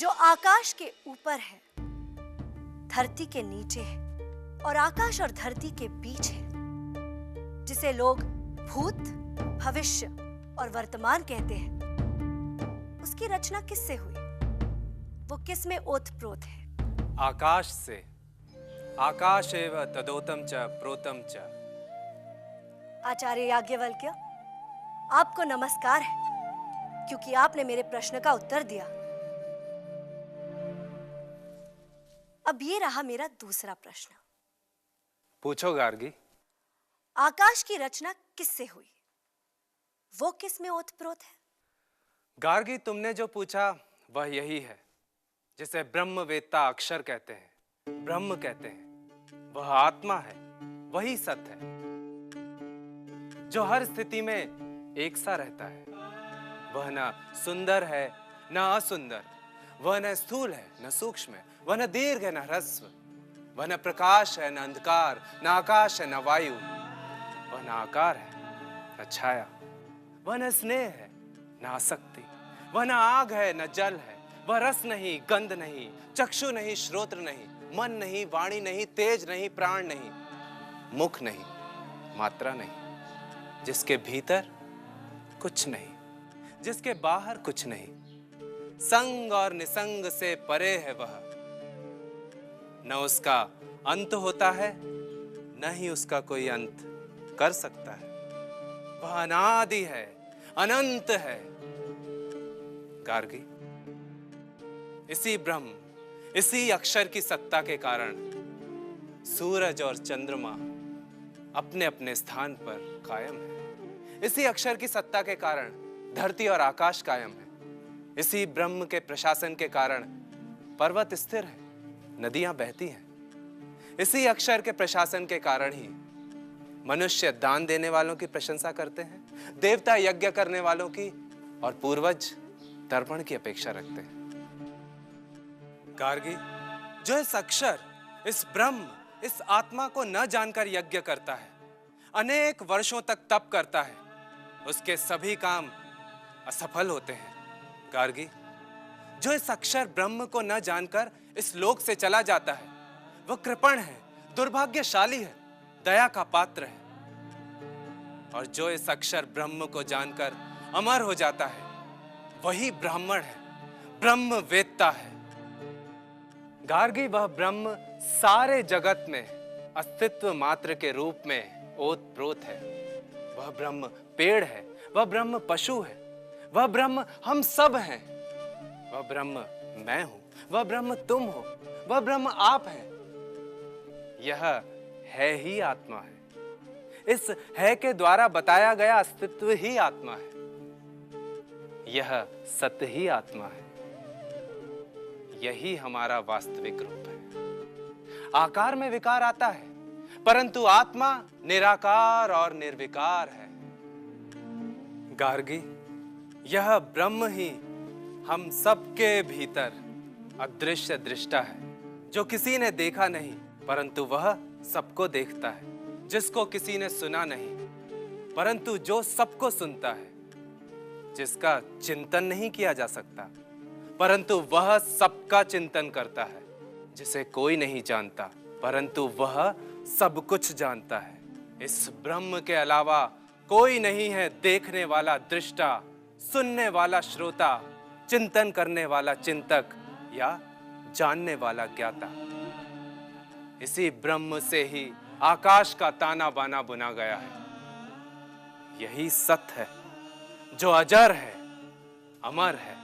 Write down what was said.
जो आकाश के ऊपर है, धरती के नीचे है और आकाश और धरती के बीच है, जिसे लोग भूत, भविष्य और वर्तमान कहते हैं, उसकी रचना किससे हुई? वो किस में ओतप्रोत है? आकाश से। आकाश एव तदोतम च प्रोतम च। आचार्य याज्ञवल्क्य, आपको नमस्कार है, क्योंकि आपने मेरे प्रश्न का उत्तर दिया। अब ये रहा मेरा दूसरा प्रश्न। पूछो गार्गी। आकाश की रचना किससे हुई? वो किस में ओतप्रोत है? गार्गी, तुमने जो पूछा वह यही है जिसे ब्रह्मवेत्ता अक्षर कहते हैं, ब्रह्म कहते हैं। वह आत्मा है, वही सत्य है जो हर स्थिति में एक सा रहता है। वह न सुंदर है न असुंदर, वह न स्थूल है न सूक्ष्म है, वह न दीर्घ है न ह्रस्व, वह न प्रकाश है न अंधकार, न आकाश है न वायु, वह न आकार है न छाया, वह न स्नेह है न आसक्ति, वह न आग है न जल है, वह रस नहीं, गंध नहीं, चक्षु नहीं, श्रोत्र नहीं, मन नहीं, वाणी नहीं, तेज नहीं, प्राण नहीं, मुख नहीं, मात्रा नहीं, जिसके भीतर कुछ नहीं, जिसके बाहर कुछ नहीं, संग और निसंग से परे है वह। न उसका अंत होता है, न ही उसका कोई अंत कर सकता है। वह अनादि है, अनंत है। गार्गी, इसी ब्रह्म, इसी अक्षर की सत्ता के कारण सूरज और चंद्रमा अपने अपने स्थान पर कायम है। इसी अक्षर की सत्ता के कारण धरती और आकाश कायम है। इसी ब्रह्म के प्रशासन के कारण पर्वत स्थिर है, नदियां बहती हैं। इसी अक्षर के प्रशासन के कारण ही मनुष्य दान देने वालों की प्रशंसा करते हैं, देवता यज्ञ करने वालों की, और पूर्वज तर्पण की अपेक्षा रखते हैं। गार्गी, जो इस अक्षर, इस ब्रह्म, इस आत्मा को न जानकर यज्ञ करता है, अनेक वर्षों तक तप करता है, उसके सभी काम असफल होते हैं। गार्गी, जो इस अक्षर ब्रह्म को न जानकर इस लोक से चला जाता है, वह कृपण है, दुर्भाग्यशाली है, दया का पात्र है। और जो इस अक्षर ब्रह्म को जानकर अमर हो जाता है, वही ब्राह्मण है, ब्रह्मवेत्ता है। गार्गी, वह ब्रह्म सारे जगत में अस्तित्व मात्र के रूप में ओतप्रोत है। वह ब्रह्म पेड़ है, वह ब्रह्म पशु है, वह ब्रह्म हम सब हैं, वह ब्रह्म मैं हूं, वह ब्रह्म तुम हो, वह ब्रह्म आप हैं। यह है ही आत्मा है। इस है के द्वारा बताया गया अस्तित्व ही आत्मा है। यह सत्य ही आत्मा है। यही हमारा वास्तविक रूप है। आकार में विकार आता है, परंतु आत्मा निराकार और निर्विकार है। गार्गी, यह ब्रह्म ही हम सबके भीतर अदृश्य दृष्टा है, जो किसी ने देखा नहीं, परंतु वह सबको देखता है, जिसको किसी ने सुना नहीं, परंतु जो सबको सुनता है, जिसका चिंतन नहीं किया जा सकता, परंतु वह सबका चिंतन करता है, जिसे कोई नहीं जानता, परंतु वह सब कुछ जानता है। इस ब्रह्म के अलावा कोई नहीं है देखने वाला दृष्टा, सुनने वाला श्रोता, चिंतन करने वाला चिंतक या जानने वाला ज्ञाता। इसी ब्रह्म से ही आकाश का ताना बाना बुना गया है। यही सत्य है जो अजर है, अमर है,